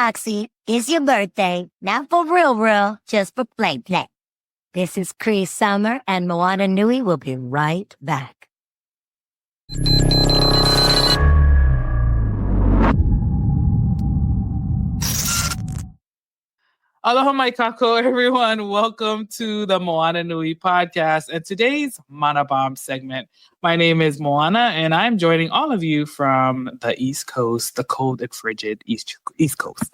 Roxy, it's your birthday. Not for real, just for play. This is Cree Summer, and Moana Nui will be right back. Aloha mai kako, everyone. Welcome to the Moana Nui podcast and today's Mana Bomb segment. My name is Moana, and I'm joining all of you from the East Coast, the cold and frigid East Coast.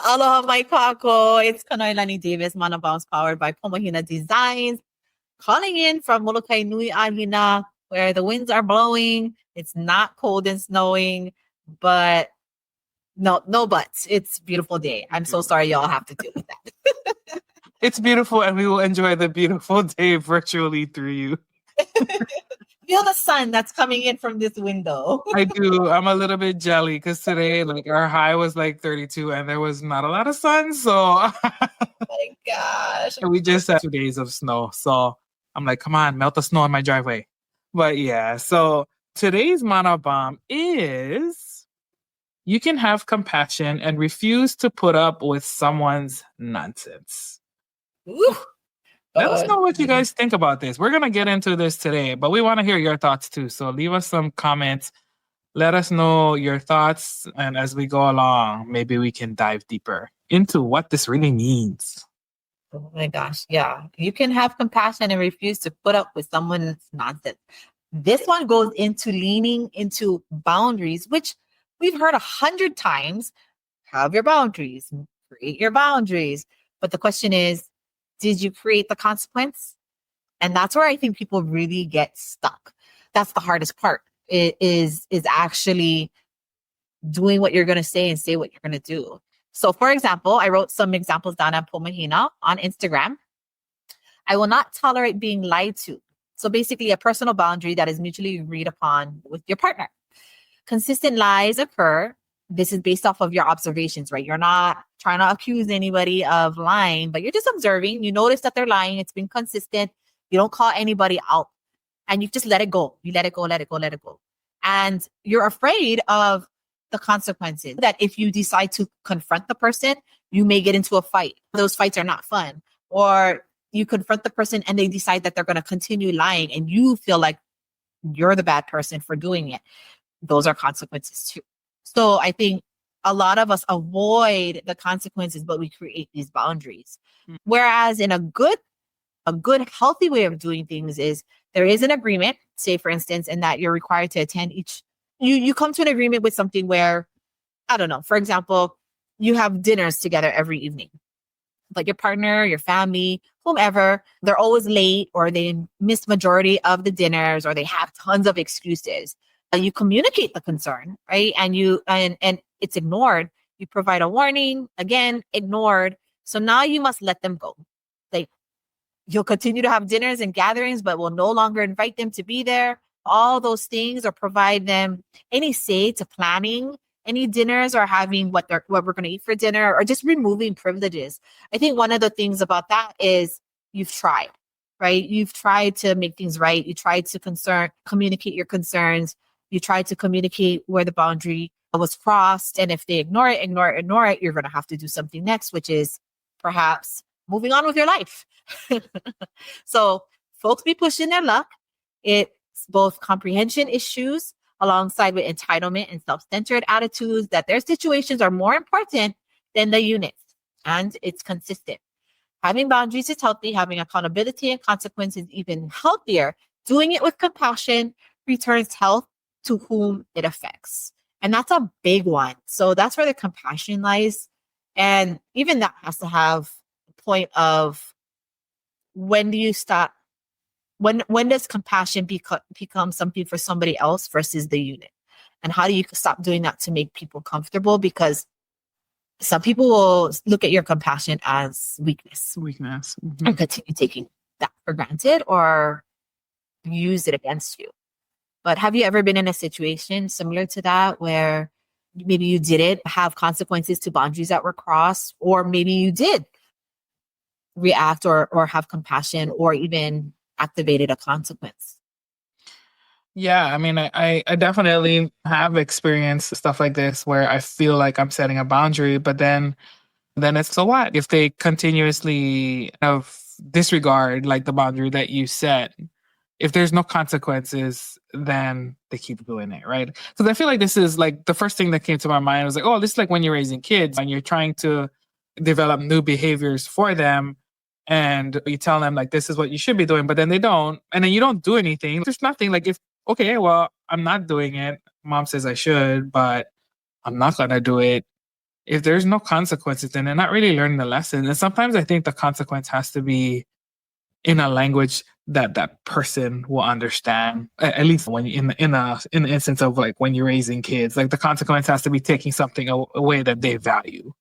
Aloha mai kako. It's Kanoilani Davis, Mana Bombs powered by Mahina Designs. Calling in from Molokai Nui Ahina, where the winds are blowing. It's not cold and snowing, but no buts. It's a beautiful day. I'm so sorry y'all have to deal with that. It's beautiful, and we will enjoy the beautiful day virtually through you. Feel the sun that's coming in from this window. I do. I'm a little bit jelly because today, our high was 32, and there was not a lot of sun. So, Oh my gosh. and we just had 2 days of snow. So I'm like, come on, melt the snow in my driveway. But yeah, so today's Mana Bomb is you can have compassion and refuse to put up with someone's nonsense. Ooh. Let us know what you guys think about this. We're going to get into this today, but we want to hear your thoughts too. So leave us some comments. Let us know your thoughts. And as we go along, maybe we can dive deeper into what this really means. Oh my gosh. Yeah. You can have compassion and refuse to put up with someone's nonsense. This one goes into leaning into boundaries, which we've heard 100 times. Have your boundaries, create your boundaries. But the question is, did you create the consequence? And that's where I think people really get stuck. That's the hardest part. It is actually doing what you're going to say and say what you're going to do. So for example, I wrote some examples down at Mahina on Instagram. I will not tolerate being lied to. So basically a personal boundary that is mutually agreed upon with your partner. Consistent lies occur. This is based off of your observations, right? You're not trying to accuse anybody of lying, but you're just observing. You notice that they're lying. It's been consistent. You don't call anybody out and you just let it go. You let it go. And you're afraid of the consequences that if you decide to confront the person, you may get into a fight. Those fights are not fun. Or you confront the person and they decide that they're going to continue lying and you feel like you're the bad person for doing it. Those are consequences too. So I think a lot of us avoid the consequences, but we create these boundaries. Whereas in a good, healthy way of doing things is there is an agreement, say for instance, in that you're required to attend you come to an agreement with something where, I don't know, for example, you have dinners together every evening, but your partner, your family, whomever, they're always late or they miss majority of the dinners or they have tons of excuses. You communicate the concern, right? And and it's ignored. You provide a warning, again, ignored. So now you must let them go. Like you'll continue to have dinners and gatherings, but will no longer invite them to be there. All those things, or provide them any say to planning any dinners or having what we're going to eat for dinner, or just removing privileges. I think one of the things about that is you've tried, right? You've tried to make things right. You tried to communicate your concerns. You try to communicate where the boundary was crossed. And if they ignore it, you're going to have to do something next, which is perhaps moving on with your life. So folks be pushing their luck. It's both comprehension issues alongside with entitlement and self-centered attitudes that their situations are more important than the units. And it's consistent. Having boundaries is healthy. Having accountability and consequences even healthier. Doing it with compassion returns health to whom it affects. And that's a big one. So that's where the compassion lies. And even that has to have a point of when do you stop? When does compassion become something for somebody else versus the unit? And how do you stop doing that to make people comfortable? Because some people will look at your compassion as weakness. Mm-hmm. And continue taking that for granted or use it against you. But have you ever been in a situation similar to that where maybe you didn't have consequences to boundaries that were crossed, or maybe you did react or have compassion or even activated a consequence? Yeah, I mean, I definitely have experienced stuff like this where I feel like I'm setting a boundary, but then it's so what if they continuously have disregard like the boundary that you set. If there's no consequences, then they keep doing it, right? Because I feel like this is like the first thing that came to my mind was like, oh, this is like when you're raising kids and you're trying to develop new behaviors for them, and you tell them like this is what you should be doing, but then they don't, and then you don't do anything. There's nothing like if okay, well, I'm not doing it. Mom says I should, but I'm not gonna do it. If there's no consequences, then they're not really learning the lesson. And sometimes I think the consequence has to be in a language that that person will understand. At least when in the instance of like when you're raising kids, like the consequence has to be taking something away that they value.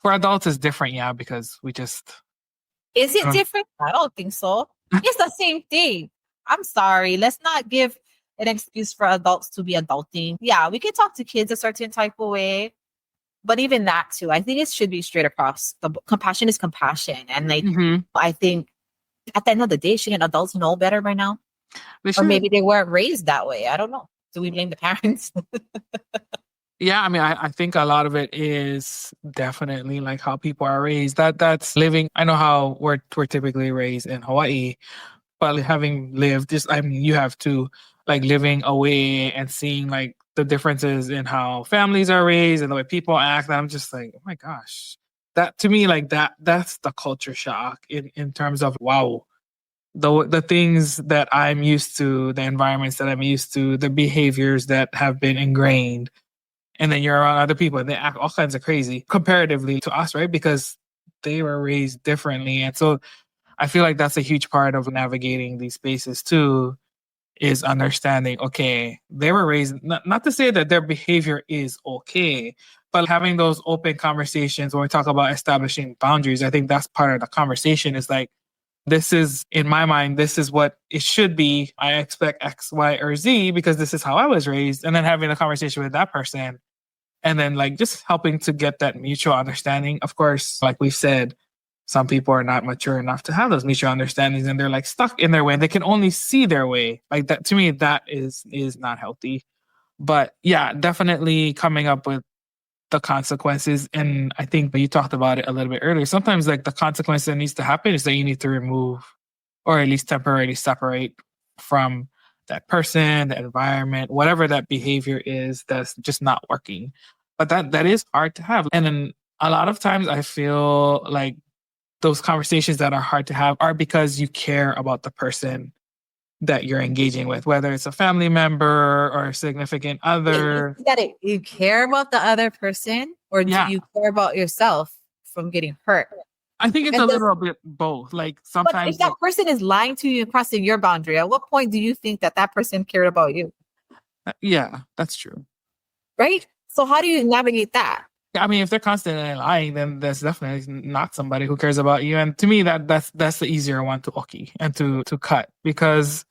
For adults, it's different, yeah, because we just Is it uh, different? I don't think so. It's the same thing. I'm sorry. Let's not give an excuse for adults to be adulting. Yeah, we can talk to kids a certain type of way, but even that too, I think it should be straight across. The compassion is compassion, and like mhm, I think at the end of the day, shouldn't adults know better by now? they Or should. maybe they weren't raised that way. I don't know. Do we blame the parents? Yeah, I mean, I think a lot of it is definitely like how people are raised. That's living. I know how we're typically raised in Hawaii, but having lived just, I mean, you have to like living away and seeing like the differences in how families are raised and the way people act. And I'm just like, oh my gosh, that to me, like that's the culture shock in terms of wow, the things that I'm used to, the environments that I'm used to, the behaviors that have been ingrained, and then you're around other people and they act all kinds of crazy comparatively to us, right? Because they were raised differently. And so I feel like that's a huge part of navigating these spaces too, is understanding, okay, they were raised, not to say that their behavior is okay, but having those open conversations when we talk about establishing boundaries, I think that's part of the conversation is like, this is, in my mind, this is what it should be. I expect X, Y, or Z because this is how I was raised. And then having a conversation with that person and then like just helping to get that mutual understanding. Of course, like we've said, some people are not mature enough to have those mutual understandings and they're like stuck in their way. They can only see their way. Like that to me, that is not healthy. But yeah, definitely coming up with the consequences. And I think you talked about it a little bit earlier. Sometimes like the consequence that needs to happen is that you need to remove or at least temporarily separate from that person, the environment, whatever that behavior is that's just not working. But that is hard to have. And then a lot of times I feel like those conversations that are hard to have are because you care about the person that you're engaging with, whether it's a family member or a significant other. You care about the other person, or do Yeah, you care about yourself from getting hurt? I think it's a And does little bit both. Like but if sometimes, that person is lying to you and crossing your boundary, at what point do you think that that person cared about you? yeah, that's true. Right? So how do you navigate that? I mean, if they're constantly lying, then that's definitely not somebody who cares about you. And to me, that's the easier one to okie and to cut because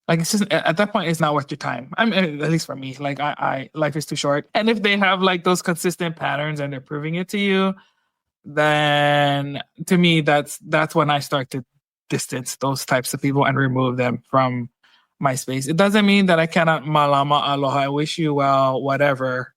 like it's just at that point it's not worth your time. I mean, at least for me, like I life is too short. And if they have like those consistent patterns and they're proving it to you, then to me that's when I start to distance those types of people and remove them from my space. It doesn't mean that I cannot malama aloha, I wish you well, whatever,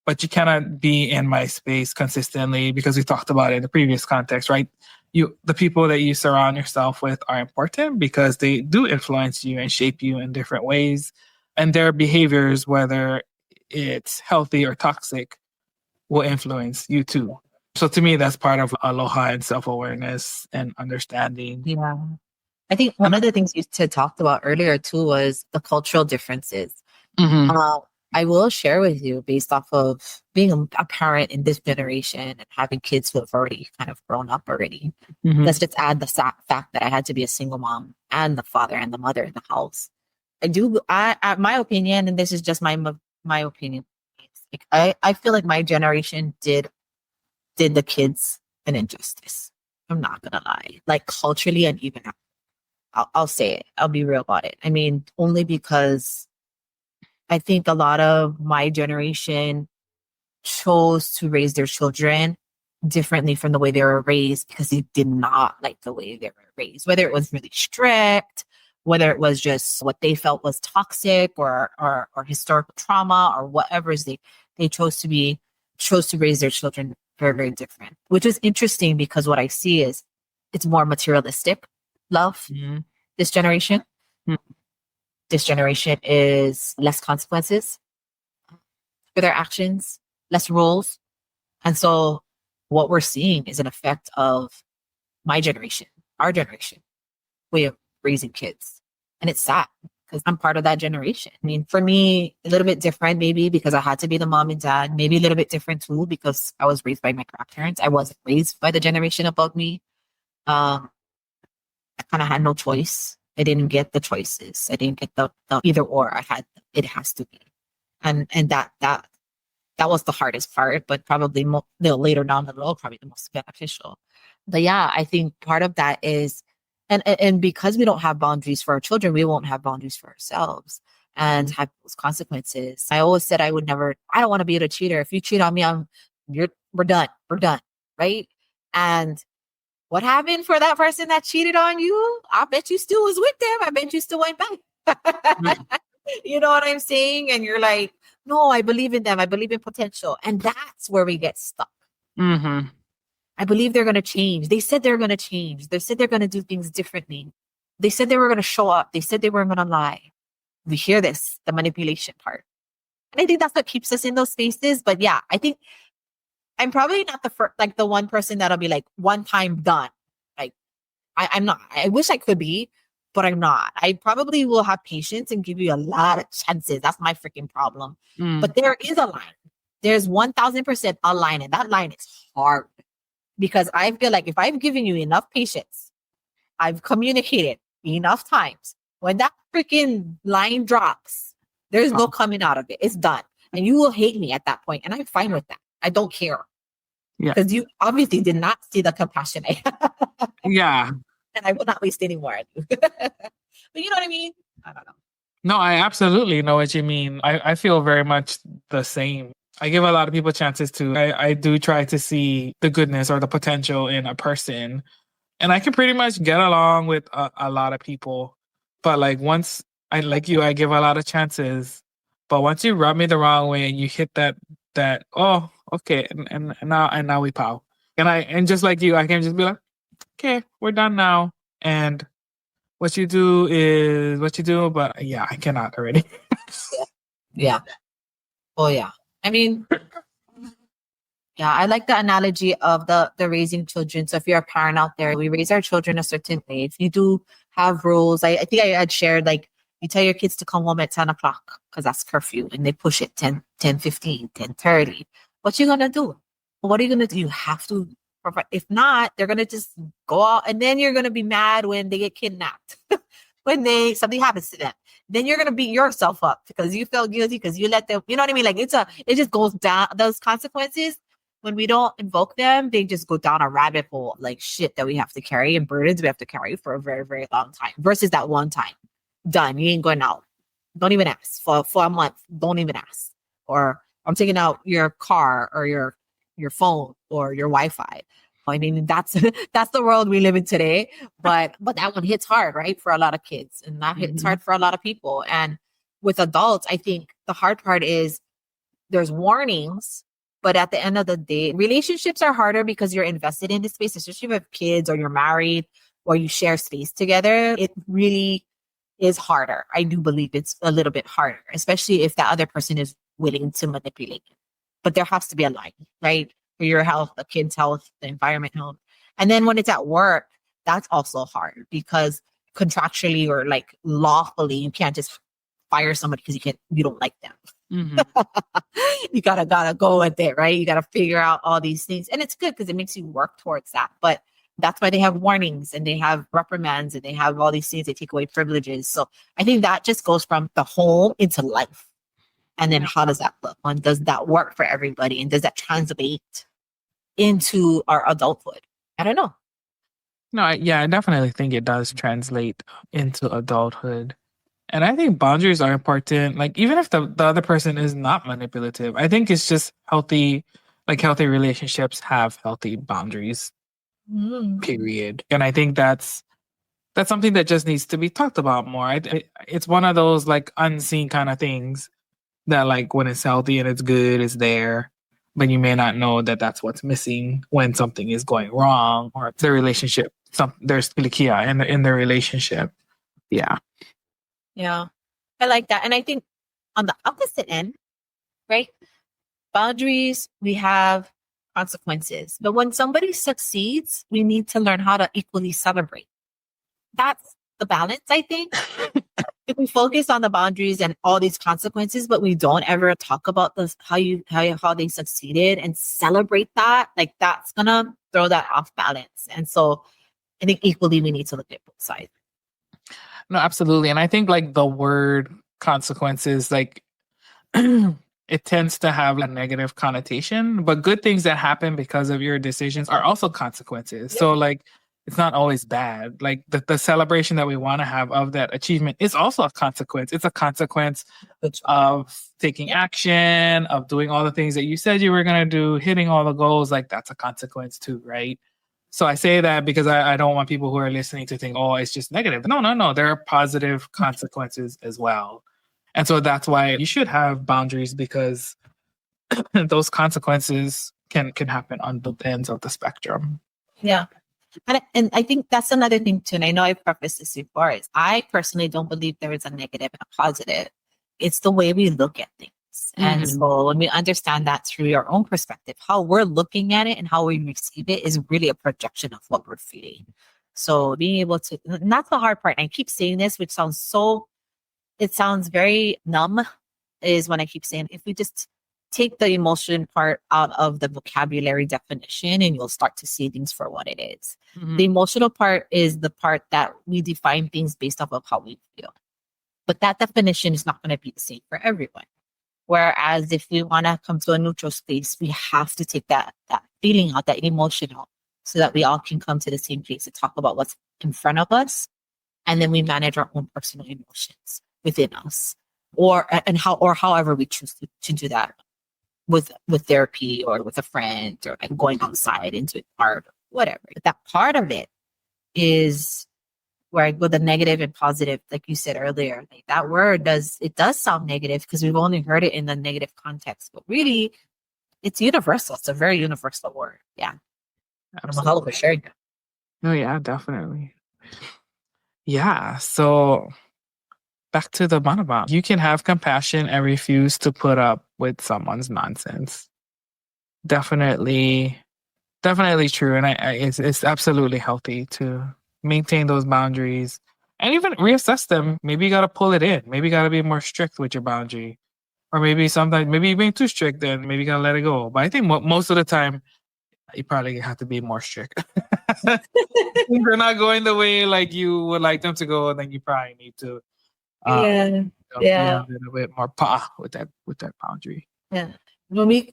but you cannot be in my space consistently because we talked about it in the previous context, right? The people that you surround yourself with are important because they do influence you and shape you in different ways. And their behaviors, whether it's healthy or toxic, will influence you too. So to me, that's part of aloha and self-awareness and understanding. Yeah. I think one of the things you talked about earlier too was the cultural differences. Mm-hmm. Uh, I will share with you based off of being a parent in this generation and having kids who have already kind of grown up already. Mm-hmm. Let's just add the fact that I had to be a single mom and the father and the mother in the house. My opinion, and this is just my opinion. Like, I feel like my generation did the kids an injustice. I'm not gonna lie, like culturally and even I'll say it. I'll be real about it. I mean, only because I think a lot of my generation chose to raise their children differently from the way they were raised because they did not like the way they were raised, whether it was really strict, whether it was just what they felt was toxic or historical trauma or whatever is they chose to raise their children very, very different, which is interesting because what I see is it's more materialistic love. This generation. This generation is less consequences for their actions, less rules. And so what we're seeing is an effect of my generation, our generation, way of raising kids. And it's sad because I'm part of that generation. I mean, for me, a little bit different maybe because I had to be the mom and dad, maybe a little bit different too because I was raised by my grandparents. I wasn't raised by the generation above me. I kind of had no choice. I didn't get the choices. I didn't get the either or. I had, it has to be. And that was the hardest part, but probably later down the road, probably the most beneficial. But yeah, I think part of that is, and because we don't have boundaries for our children, we won't have boundaries for ourselves and have those consequences. I always said I don't want to be a cheater. If you cheat on me, we're done. We're done. Right. And what happened for that person that cheated on you? I bet you still was with them. I bet you still went back. You know what I'm saying? And you're like, no, I believe in them. I believe in potential. And that's where we get stuck. I believe they're going to change. They said they're going to change. They said they're going to do things differently. They said they were going to show up. They said they weren't going to lie. We hear this, the manipulation part. And I think that's what keeps us in those spaces. But yeah, I think I'm probably not the first, like the one person that'll be like one time done. Like I'm not. I wish I could be, but I'm not. I probably will have patience and give you a lot of chances. That's my freaking problem. But there is a line. There's 1000% a line, and that line is hard because I feel like if I've given you enough patience, I've communicated enough times. When that freaking line drops, there's no coming out of it. It's done, and you will hate me at that point, and I'm fine with that. I don't care. Yeah. Because you obviously did not see the compassion I have. Yeah. And I will not waste any more. But you know what I mean? I don't know. No, I absolutely know what you mean. I feel very much the same. I give a lot of people chances too. I do try to see the goodness or the potential in a person. And I can pretty much get along with a lot of people. But like once I give a lot of chances. But once you rub me the wrong way and you hit that oh, okay, and now we pow. And just like you, I can just be like, okay, we're done now. And what you do is what you do, but yeah, I cannot already. Yeah. Oh yeah. I mean, yeah, I like the analogy of the raising children. So if you're a parent out there, we raise our children a certain way. If you do have rules, I think I had shared like you tell your kids to come home at 10 o'clock because that's curfew and they push it 10:15, 10:30. What you gonna do? What are you gonna do? You have to provide. If not, they're gonna just go out and then you're gonna be mad when they get kidnapped. When something happens to them. Then you're gonna beat yourself up because you felt guilty because you let them, you know what I mean? Like it just goes down. Those consequences, when we don't invoke them, they just go down a rabbit hole of like shit that we have to carry and burdens we have to carry for a very, very long time versus that one time. Done. You ain't going out. Don't even ask for a month. Don't even ask. Or I'm taking out your car or your phone or your Wi-Fi. I mean, that's the world we live in today. But that one hits hard, right? For a lot of kids. And that hits hard for a lot of people. And with adults, I think the hard part is there's warnings, but at the end of the day, relationships are harder because you're invested in this space, especially if you have kids or you're married or you share space together. It really is harder. I do believe it's a little bit harder, especially if that other person is willing to manipulate you. But there has to be a line, right? For your health, the kids' health, the environment health. And then when it's at work, that's also hard because contractually or like lawfully, you can't just fire somebody because you don't like them. You gotta go with it, right? You gotta figure out all these things. And it's good because it makes you work towards that. But that's why they have warnings and they have reprimands and they have all these things. They take away privileges. So I think that just goes from the home into life. And then how does that look? And does that work for everybody? And does that translate into our adulthood? I don't know. No, I definitely think it does translate into adulthood. And I think boundaries are important. Like even if the other person is not manipulative, I think it's just healthy relationships have healthy boundaries. Period. And I think that's that's something that just needs to be talked about more. It's one of those like unseen kind of things that like when it's healthy and it's good, it's there, but you may not know that that's what's missing when something is going wrong or the relationship. There's pilikia in the relationship. Yeah. Yeah. I like that. And I think on the opposite end, right? Boundaries, we have consequences. But when somebody succeeds, we need to learn how to equally celebrate. That's the balance, I think. If we focus on the boundaries and all these consequences, but we don't ever talk about this, how they succeeded and celebrate that, like that's gonna throw that off balance. And so I think equally we need to look at both sides. No, absolutely. And I think like the word consequences, like it tends to have a negative connotation, but good things that happen because of your decisions are also consequences. Yep. So like it's not always bad. Like the celebration that we want to have of that achievement is also a consequence. It's a consequence of taking action, of doing all the things that you said you were going to do, hitting all the goals. Like that's a consequence too, right? So I say that because I don't want people who are listening to think, oh, it's just negative. No. There are positive consequences as well. And so that's why you should have boundaries, because those consequences can happen on both ends of the spectrum. Yeah. And I think that's another thing too. And I know I prefaced this before, is I personally don't believe there is a negative and a positive. It's the way we look at things. Mm-hmm. And so when we understand that through your own perspective, how we're looking at it and how we receive it is really a projection of what we're feeling. So being able to, and that's the hard part. And I keep saying this, which it sounds very numb, is when I keep saying, if we just take the emotion part out of the vocabulary definition, and you'll start to see things for what it is. Mm-hmm. The emotional part is the part that we define things based off of how we feel. But that definition is not going to be the same for everyone. Whereas if we want to come to a neutral space, we have to take that feeling out, that emotional, so that we all can come to the same place to talk about what's in front of us. And then we manage our own personal emotions within us, or however we choose to do that. With therapy or with a friend or like going outside into it, art, whatever. But that part of it is where I go the negative and positive, like you said earlier. Like that word does sound negative because we've only heard it in the negative context, but really it's universal. It's a very universal word. Yeah. Mahalo for sharing that. No, yeah, definitely. Yeah. So back to the manabam. You can have compassion and refuse to put up with someone's nonsense. Definitely true. And it's absolutely healthy to maintain those boundaries and even reassess them. Maybe you got to pull it in. Maybe you got to be more strict with your boundary. Or maybe sometimes, maybe you're being too strict, then maybe you got to let it go. But I think most of the time, you probably have to be more strict. Things are not going the way like you would like them to go, then you probably need to be a little bit more with that boundary. Yeah.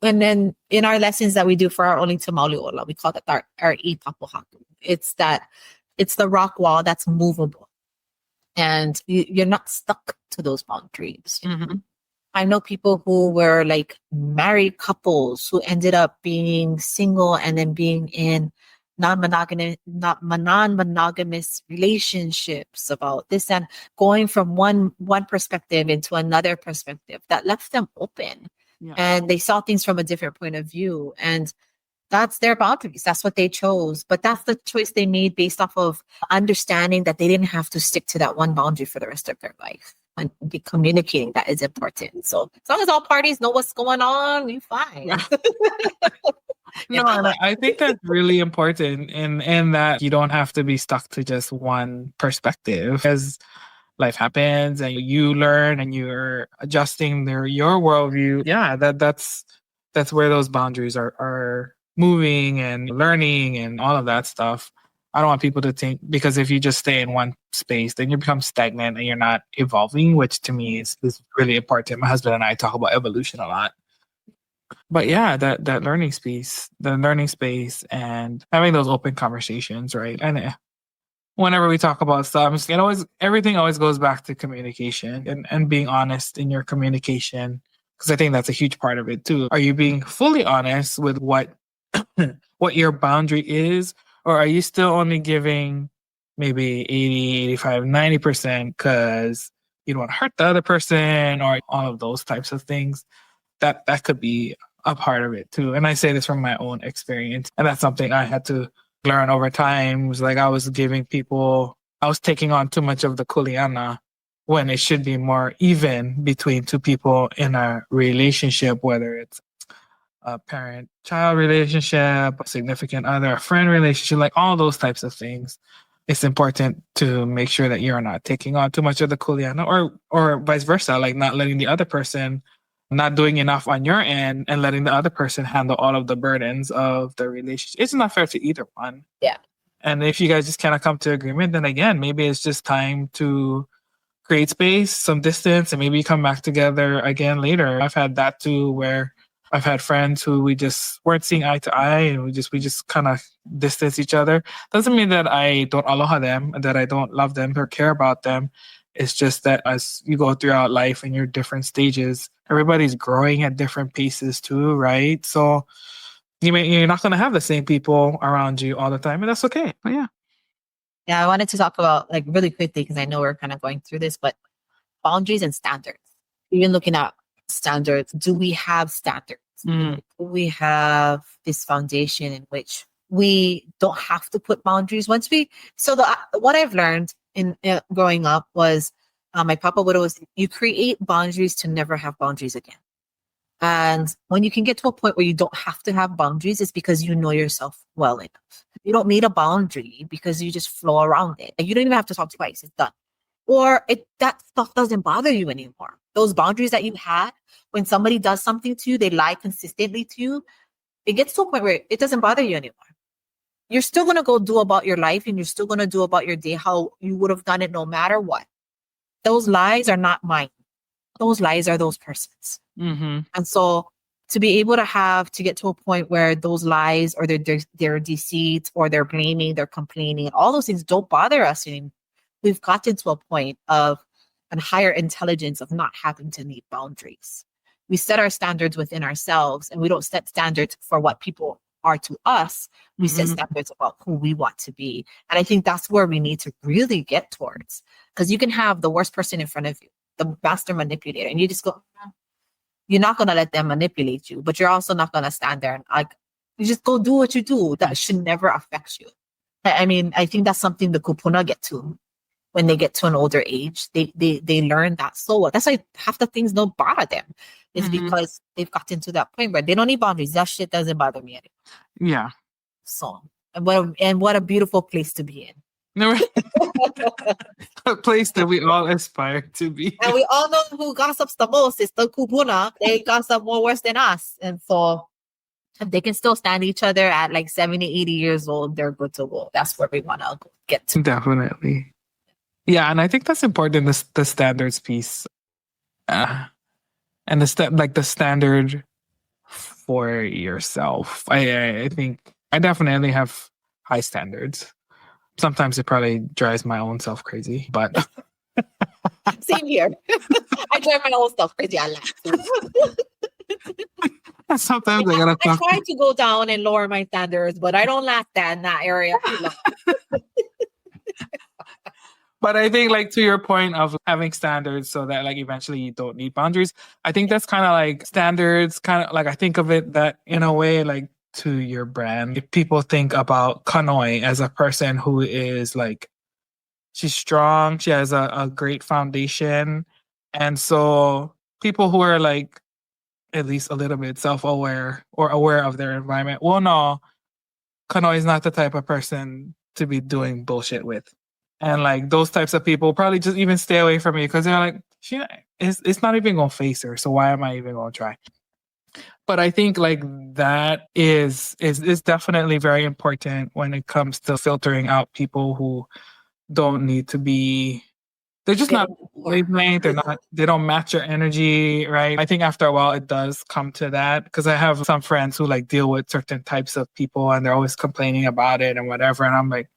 And then in our lessons that we do for our Oling Mauliola, we call it our ipapuhaku. It's the rock wall that's movable, and you're not stuck to those boundaries. Mm-hmm. I know people who were like married couples who ended up being single and then being in non-monogamous relationships about this, and going from one perspective into another perspective that left them open. Yeah. And they saw things from a different point of view, and that's their boundaries. That's what they chose, but that's the choice they made based off of understanding that they didn't have to stick to that one boundary for the rest of their life. And be communicating that is important. So as long as all parties know what's going on, you're fine. Yeah. No, I think that's really important in that you don't have to be stuck to just one perspective. As life happens and you learn and you're adjusting your worldview, yeah, that's where those boundaries are moving and learning and all of that stuff. I don't want people to think, because if you just stay in one space, then you become stagnant and you're not evolving, which to me is really important. My husband and I talk about evolution a lot. But yeah, that learning space, and having those open conversations, right? And whenever we talk about stuff, everything always goes back to communication and being honest in your communication, because I think that's a huge part of it too. Are you being fully honest with what your boundary is, or are you still only giving maybe 80, 85, 90% because you don't want to hurt the other person or all of those types of things. That could be a part of it too. And I say this from my own experience. And that's something I had to learn over time. It was like I was taking on too much of the kuleana when it should be more even between two people in a relationship, whether it's a parent-child relationship, a significant other, a friend relationship, like all those types of things. It's important to make sure that you're not taking on too much of the kuleana or vice versa, like not letting the other person, not doing enough on your end and letting the other person handle all of the burdens of the relationship. It's not fair to either one. Yeah. And if you guys just cannot come to agreement, then again, maybe it's just time to create space, some distance, and maybe come back together again later. I've had that too, where I've had friends who we just weren't seeing eye to eye and we just kind of distance each other. Doesn't mean that I don't aloha them, that I don't love them or care about them. It's just that as you go throughout life in your different stages, everybody's growing at different paces too, right? So you're not going to have the same people around you all the time, and that's okay. But yeah. Yeah, I wanted to talk about like really quickly because I know we're kind of going through this, but boundaries and standards. Even looking at standards, do we have standards? Mm. Do we have this foundation in which we don't have to put boundaries? What I've learned in growing up was my papa would always, you create boundaries to never have boundaries again. And when you can get to a point where you don't have to have boundaries, it's because you know yourself well enough. You don't need a boundary because you just flow around it. And you don't even have to talk twice. It's done. Or that stuff doesn't bother you anymore. Those boundaries that you had, when somebody does something to you, they lie consistently to you, it gets to a point where it doesn't bother you anymore. You're still going to go do about your life and you're still going to do about your day how you would have done it no matter what. Those lies are not mine. Those lies are those persons. Mm-hmm. And so to be able to get to a point where those lies or their deceit or their blaming, their complaining, all those things don't bother us anymore. We've gotten to a point of a higher intelligence of not having to meet boundaries. We set our standards within ourselves and we don't set standards for what people are to us. We set standards about who we want to be. And I think that's where we need to really get towards. Because you can have the worst person in front of you, the master manipulator, and you just go, you're not going to let them manipulate you, but you're also not going to stand there and like, you just go do what you do. That should never affect you. I mean, I think that's something the kupuna get to when they get to an older age. They learn that so well. That's why half the things don't bother them. It's because they've gotten to that point where they don't need boundaries. That shit doesn't bother me anymore. Yeah. So, and what a beautiful place to be in. A place that we all aspire to be. And we all know who gossips the most. It's the kupuna. They gossip more worse than us. And so if they can still stand each other at like 70, 80 years old, they're good to go. That's where we want to get to. Definitely. Yeah, and I think that's important, the standards piece. And the standard for yourself. I think I definitely have high standards. Sometimes it probably drives my own self crazy, but same here. I drive my own self crazy. I laugh. Sometimes I gotta I try to go down and lower my standards, but I don't laugh in that area. But I think, like, to your point of having standards so that, like, eventually you don't need boundaries, I think that's kind of like standards, kind of like, I think of it that in a way, like, to your brand. If people think about Kanoi as a person who is, like, she's strong, she has a great foundation. And so people who are, like, at least a little bit self-aware or aware of their environment will know Kanoi is not the type of person to be doing bullshit with. And like those types of people probably just even stay away from me because they're like, it's not even going to face her. So why am I even going to try? But I think like that is definitely very important when it comes to filtering out people who don't need to be, they're just not wavelength, they don't match your energy, right? I think after a while it does come to that because I have some friends who like deal with certain types of people and they're always complaining about it and whatever. And I'm like,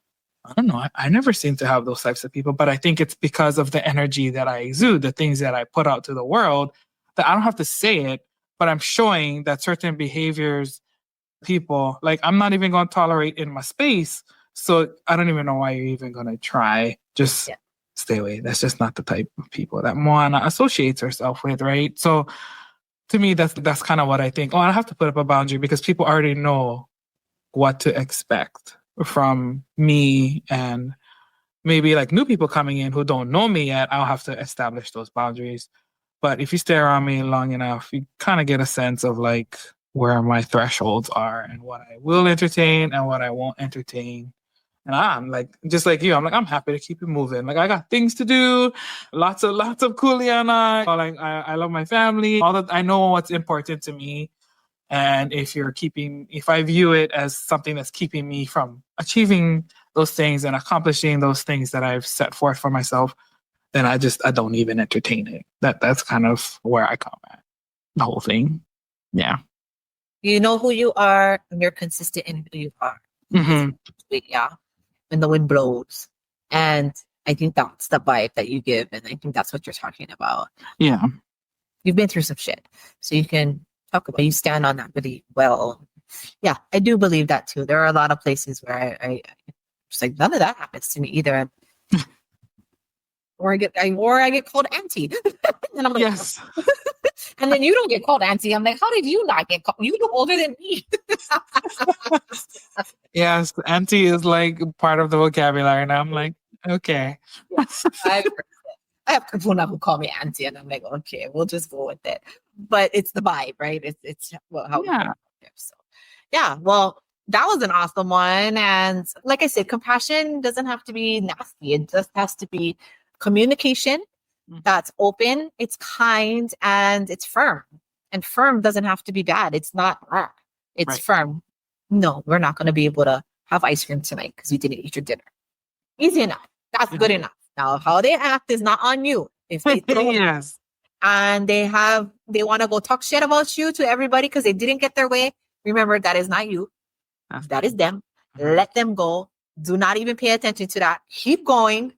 I don't know. I never seem to have those types of people, but I think it's because of the energy that I exude, the things that I put out to the world, that I don't have to say it, but I'm showing that certain behaviors, people, like I'm not even going to tolerate in my space So I don't even know why you're even going to try. Just Yeah. stay away. That's just not the type of people that Moana associates herself with, right? So to me, that's kind of what I think. Oh, I have to put up a boundary because people already know what to expect from me, and maybe like new people coming in who don't know me yet, I'll have to establish those boundaries. But if you stay around me long enough, you kind of get a sense of like where my thresholds are and what I will entertain and what I won't entertain. And I'm like, just like you, I'm like, I'm happy to keep it moving. Like I got things to do, lots of kuleana. Like I love my family. All that, I know what's important to me. And if I view it as something that's keeping me from achieving those things and accomplishing those things that I've set forth for myself, then I don't even entertain it. That's kind of where I come at the whole thing. Yeah. You know who you are, and you're consistent in who you are. Mm-hmm. Yeah. When the wind blows. And I think that's the vibe that you give. And I think that's what you're talking about. Yeah. You've been through some shit. So you can talk about, you stand on that really well. Yeah, I do believe that too. There are a lot of places where I just like, none of that happens to me either. Or I get called auntie. And I'm like, Yes. and then you don't get called auntie. I'm like, how did you not get called? You look older than me. Yes, auntie is like part of the vocabulary, and I'm like, okay. I have Kapuna who call me auntie, and I'm like, okay, we'll just go with it. But it's the vibe, right? It's well, how Yeah. so yeah. Well, that was an awesome one, and like I said, compassion doesn't have to be nasty. It just has to be communication that's open, it's kind, and it's firm. And firm doesn't have to be bad. It's not. It's Right. firm. No, we're not going to be able to have ice cream tonight because we didn't eat your dinner. Easy enough. That's good enough. Now, how they act is not on you. If they throw Yes. and they want to go talk shit about you to everybody because they didn't get their way, remember that is not you. That is them. Mhm. Let them go. Do not even pay attention to that. Keep going.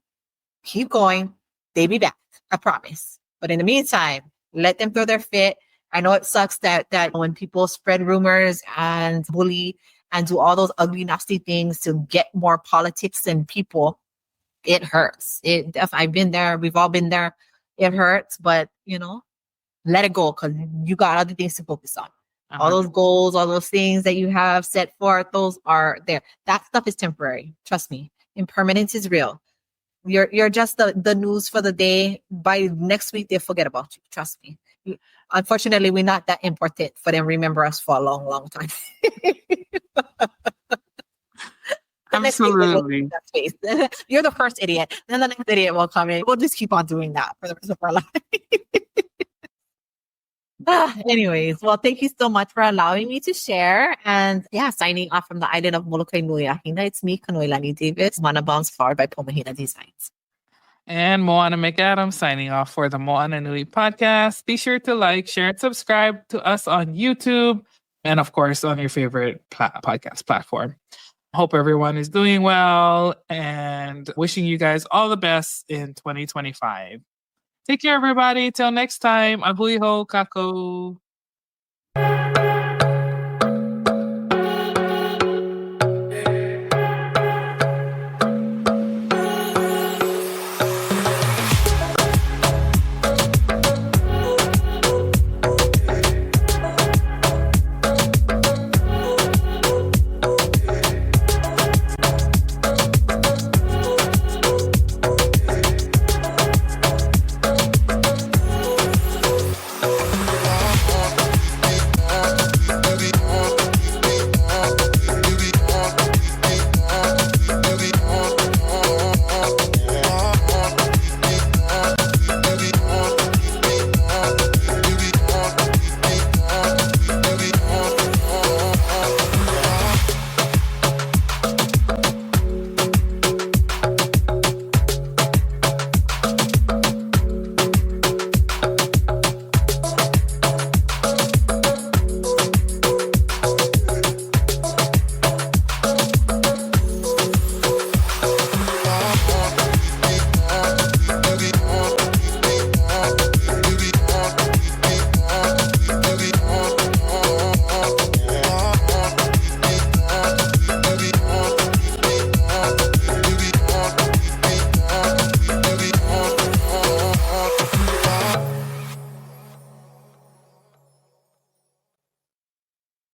Keep going. They be back. I promise. But in the meantime, let them throw their fit. I know it sucks that when people spread rumors and bully and do all those ugly, nasty things to get more politics and people, it hurts. I've been there. We've all been there. It hurts, but let it go because you got other things to focus on. All those goals, all those things that you have set forth, those are there. That stuff is temporary. Trust me. Impermanence is real. You're just the news for the day. By next week, they'll forget about you. Trust me. Unfortunately, we're not that important for them to remember us for a long, long time. Absolutely. You're the first idiot. Then the next idiot will come in. We'll just keep on doing that for the rest of our life. Anyways, well, thank you so much for allowing me to share. And yeah, signing off from the island of Molokai Nui Ahina. It's me, Kanoilani Davis, Mana Bombs powered by Mahina Designs. And Moana McAdams signing off for the Moana Nui podcast. Be sure to like, share, and subscribe to us on YouTube and, of course, on your favorite podcast platform. Hope everyone is doing well and wishing you guys all the best in 2025. Take care, everybody. Till next time. Abuiho kako.